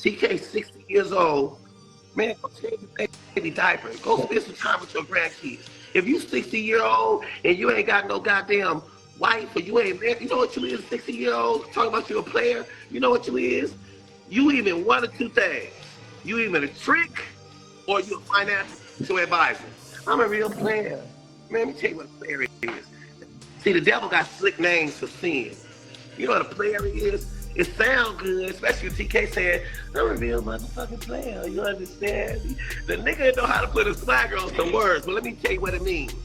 TK 60 years old. Man, go change your baby diaper. Go spend some time with your grandkids. If you 60-year-old and you ain't got no goddamn wife or you ain't married, you know what you is, 60-year-old? Talking about you a player, you know what you is? You even one of two things. You even a trick or you a financial advisor. I'm a real player. Man, let me tell you what a player is. See, the devil got slick names for sin. You know what a player is? It sounds good, especially with TK saying, I'm a real motherfucking player, you understand? The nigga know how to put a swagger on some words, but let me tell you what it means.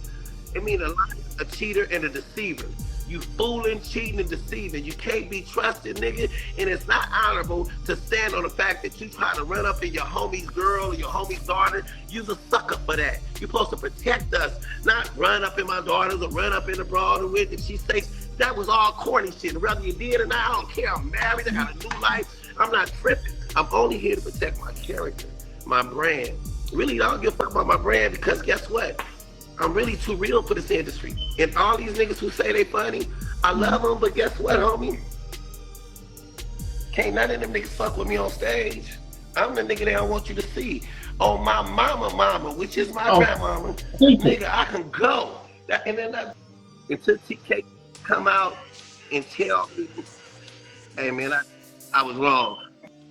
It means a liar, a cheater, and a deceiver. You fooling, cheating, and deceiving. You can't be trusted, nigga, and it's not honorable to stand on the fact that you trying to run up in your homie's girl or your homie's daughter. You's a sucker for that. You're supposed to protect us, not run up in my daughters or run up in the broad and with if she says that was all corny shit. And whether you did or not, I don't care. I'm married, I got a new life. I'm not tripping. I'm only here to protect my character, my brand. Really, I don't give a fuck about my brand because guess what? I'm really too real for this industry. And all these niggas who say they funny, I love them, but guess what, homie? Can't none of them niggas fuck with me on stage. I'm the nigga they don't want you to see. On my mama, which is my grandmama, nigga, I can go. And then until TK come out and tell me, hey man, I was wrong.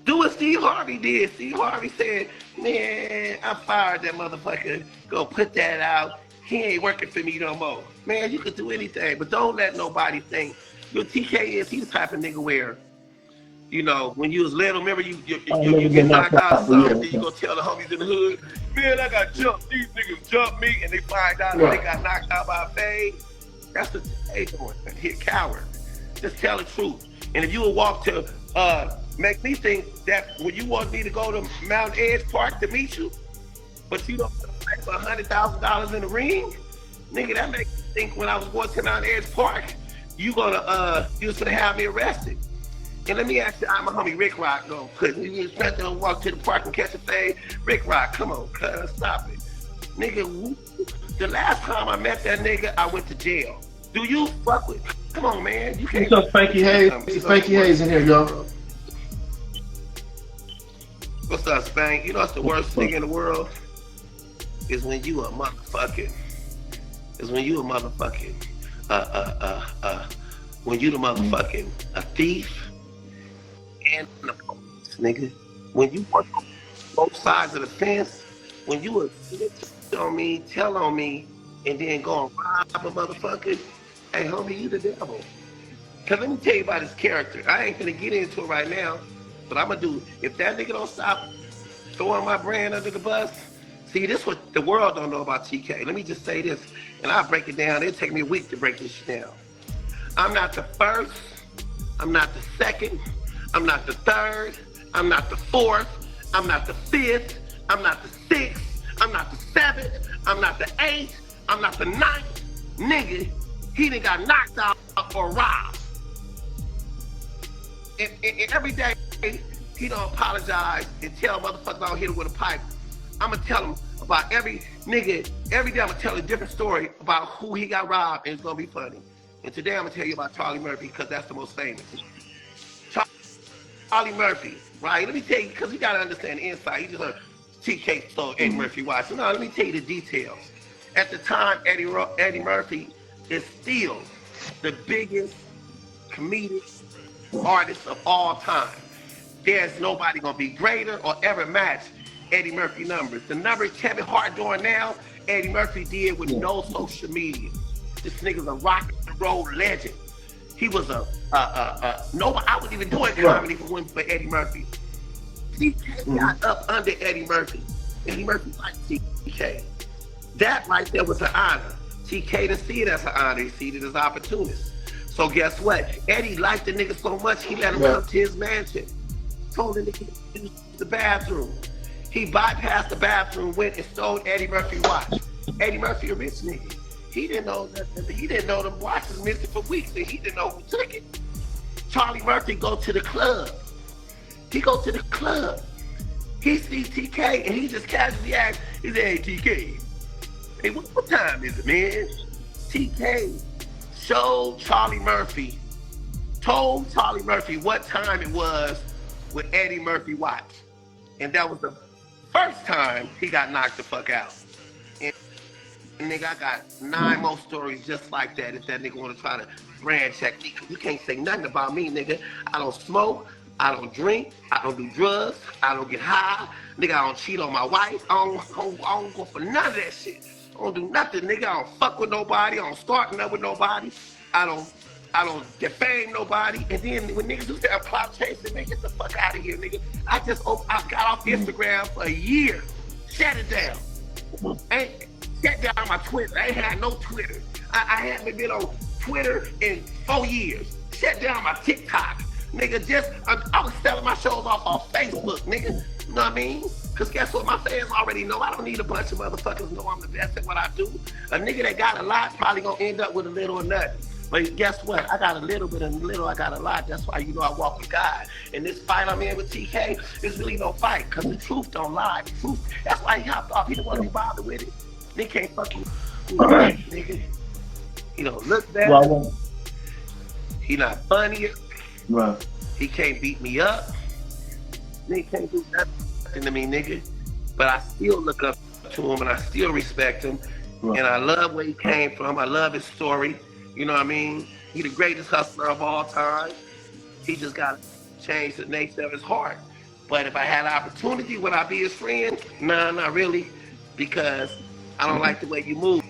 Do what Steve Harvey did. Steve Harvey said, man, I fired that motherfucker. Go put that out. He ain't working for me no more. Man, you could do anything, but don't let nobody think. Your TK is, he's the type of nigga where, you know, when you was little, remember you get knocked out or something, then you go tell the homies in the hood, man, I got jumped. These niggas jumped me, and they find out that they got knocked out by a fade. That's what they doing. He a coward. Just tell the truth. And if you would walk to make me think that when you want me to go to Mountain Edge Park to meet you, but you don't pay for $100,000 in the ring, nigga, that makes me think when I was going to Mountain Edge Park, you was gonna have me arrested. And let me ask you, I'm a homie Rick Rock though, cause you expect to walk to the park and catch a fade. Rick Rock, come on, cuz, stop it. Nigga, the last time I met that nigga, I went to jail. Do you fuck with? Come on, man. You can't. What's up, Spanky Hayes? Spanky Hayes in here, y'all. What's up, Spank? You know what's the worst thing in the world? Is when you a motherfucking. When you the motherfucking a thief and a police, nigga. When you work on both sides of the fence, when you a snitch on me, tell on me, and then go and rob a motherfucker, hey homie, you the devil. Cause let me tell you about his character. I ain't gonna get into it right now, but I'm gonna do, if that nigga don't stop throwing my brand under the bus, see, this what the world don't know about TK. Let me just say this, and I'll break it down. It'll take me a week to break this shit down. I'm not the first, I'm not the second, I'm not the third, I'm not the fourth, I'm not the fifth, I'm not the sixth, I'm not the seventh, I'm not the eighth, I'm not the ninth. Nigga, he done got knocked out or robbed. And every day, he don't apologize and tell motherfuckers I don't hit him with a pipe. I'm gonna tell him about every nigga, every day I'm gonna tell a different story about who he got robbed, and it's gonna be funny. And today I'm gonna tell you about Charlie Murphy because that's the most famous. Charlie Murphy, right? Let me tell you, because you gotta understand the insight. You just heard TK stole Eddie Murphy watch. So now let me tell you the details. At the time, Eddie Murphy is still the biggest comedic artist of all time. There's nobody gonna be greater or ever match Eddie Murphy numbers. The numbers Kevin Hart doing now, Eddie Murphy did with no social media. This nigga's a rock and roll legend. He was nobody. I wasn't even doing comedy if it wasn't for Eddie Murphy. TK got up under Eddie Murphy. Eddie Murphy liked TK. That right there was an honor. TK didn't see it as an honor. He see it as an opportunist. So guess what? Eddie liked the nigga so much he let him come to his mansion. Told him to use the bathroom. He bypassed the bathroom, went and stole Eddie Murphy watch. Eddie Murphy a rich nigga. He didn't know that. He didn't know them watches missing for weeks, and he didn't know who took it. Charlie Murphy go to the club. He go to the club. He sees TK, and he just casually asks, he said, hey, TK, hey, what time is it, man? TK showed Charlie Murphy, told Charlie Murphy what time it was with Eddie Murphy watch. And that was the first time he got knocked the fuck out. And nigga, I got 9 more stories just like that if that nigga wanna try to brand check me. You can't say nothing about me, nigga. I don't smoke, I don't drink, I don't do drugs, I don't get high, nigga, I don't cheat on my wife, I don't go for none of that shit. I don't do nothing, nigga. I don't fuck with nobody, I don't start nothing with nobody, I don't defame nobody. And then when niggas do that clout chasing, man, get the fuck out of here, nigga. I got off Instagram for a year. Shut it down. Shut down my Twitter. I ain't had no Twitter. I haven't been on Twitter in 4 years. Shut down my TikTok. Nigga, I was selling my shows off on Facebook, nigga. You know what I mean? Because guess what? My fans already know. I don't need a bunch of motherfuckers know I'm the best at what I do. A nigga that got a lot probably gonna end up with a little or nothing. But guess what? I got a little bit and little, I got a lot. That's why you know I walk with God. And this fight I'm in with TK, it's really no fight, because the truth don't lie. The truth, that's why he hopped off. He didn't want to be bothered with it. Nigga can't fucking nigga. He don't look bad. Well, he not funny. Right. He can't beat me up. Nigga can't do nothing to me, nigga. But I still look up to him and I still respect him. Right. And I love where he came from. I love his story. You know what I mean? He the greatest hustler of all time. He just got to change the nature of his heart. But if I had an opportunity, would I be his friend? Nah, not really. Because I don't like the way you move.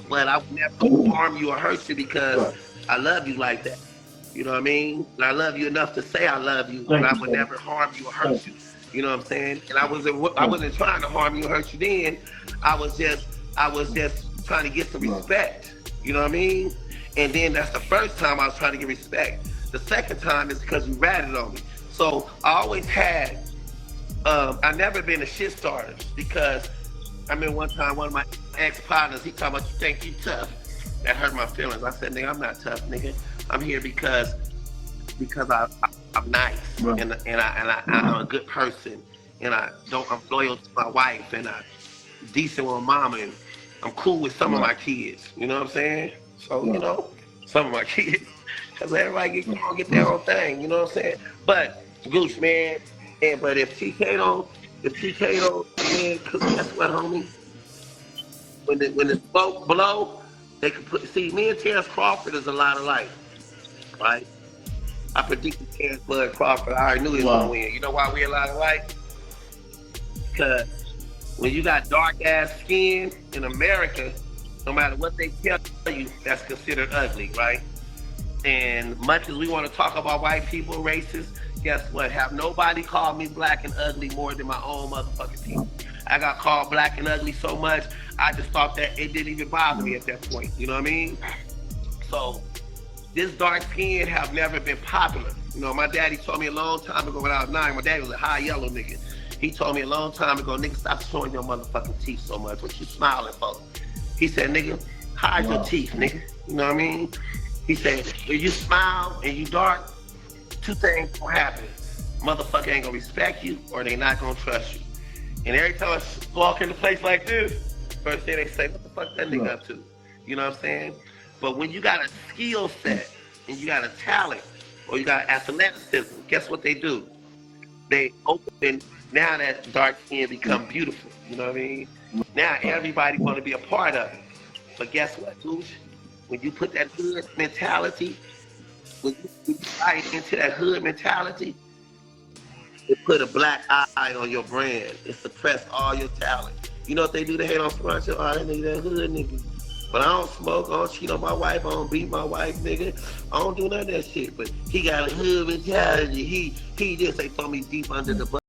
But I would never harm you or hurt you because I love you like that. You know what I mean? And I love you enough to say I love you, but I would never harm you or hurt you. You know what I'm saying? And I wasn't trying to harm you or hurt you then. I was just trying to get some respect. You know what I mean? And then that's the first time I was trying to get respect. The second time is because you ratted on me. So I always had, I never been a shit starter because I remember one time one of my ex-partners, he talking about you think you tough. That hurt my feelings. I said, nigga, I'm not tough, nigga. I'm here because I'm nice and I'm a good person and I'm loyal to my wife and I'm decent with my mama and I'm cool with some of my kids. You know what I'm saying? So, you know, some of my kids. Because everybody get their own thing, you know what I'm saying? But, Gooch, man, but if TK don't, man, because guess what, homie? When the smoke blow, they can see, me and Terrence Crawford is a lot alike, right? I predicted Terrence Bud Crawford. I already knew he was going to win. You know why we a lot alike? Because when you got dark-ass skin in America, no matter what they tell you, that's considered ugly, right? And much as we want to talk about white people, racist, guess what? Have nobody called me black and ugly more than my own motherfucking people. I got called black and ugly so much, I just thought that it didn't even bother me at that point. You know what I mean? So this dark skin have never been popular. You know, my daddy told me a long time ago when I was 9, my daddy was a high yellow nigga. He told me a long time ago, nigga, stop showing your motherfucking teeth so much. What you smiling for? He said, nigga, hide your teeth, nigga. You know what I mean? He said, when you smile and you dark, 2 things gonna happen. Motherfucker ain't gonna respect you or they not gonna trust you. And every time I walk in a place like this, first thing they say, what the fuck that nigga up to? You know what I'm saying? But when you got a skill set and you got a talent or you got athleticism, guess what they do? They open, now that dark skin become beautiful. You know what I mean? Now everybody want to be a part of it. But guess what, Gooch? When you put that hood mentality, when you buy into that hood mentality, it put a black eye on your brand. It suppressed all your talent. You know what they do? They hate on Scruncho. Oh, that nigga, that hood nigga. But I don't smoke, I don't cheat on my wife, I don't beat my wife, nigga. I don't do none of that shit. But he got a hood mentality. He just, they throw me deep under the bus.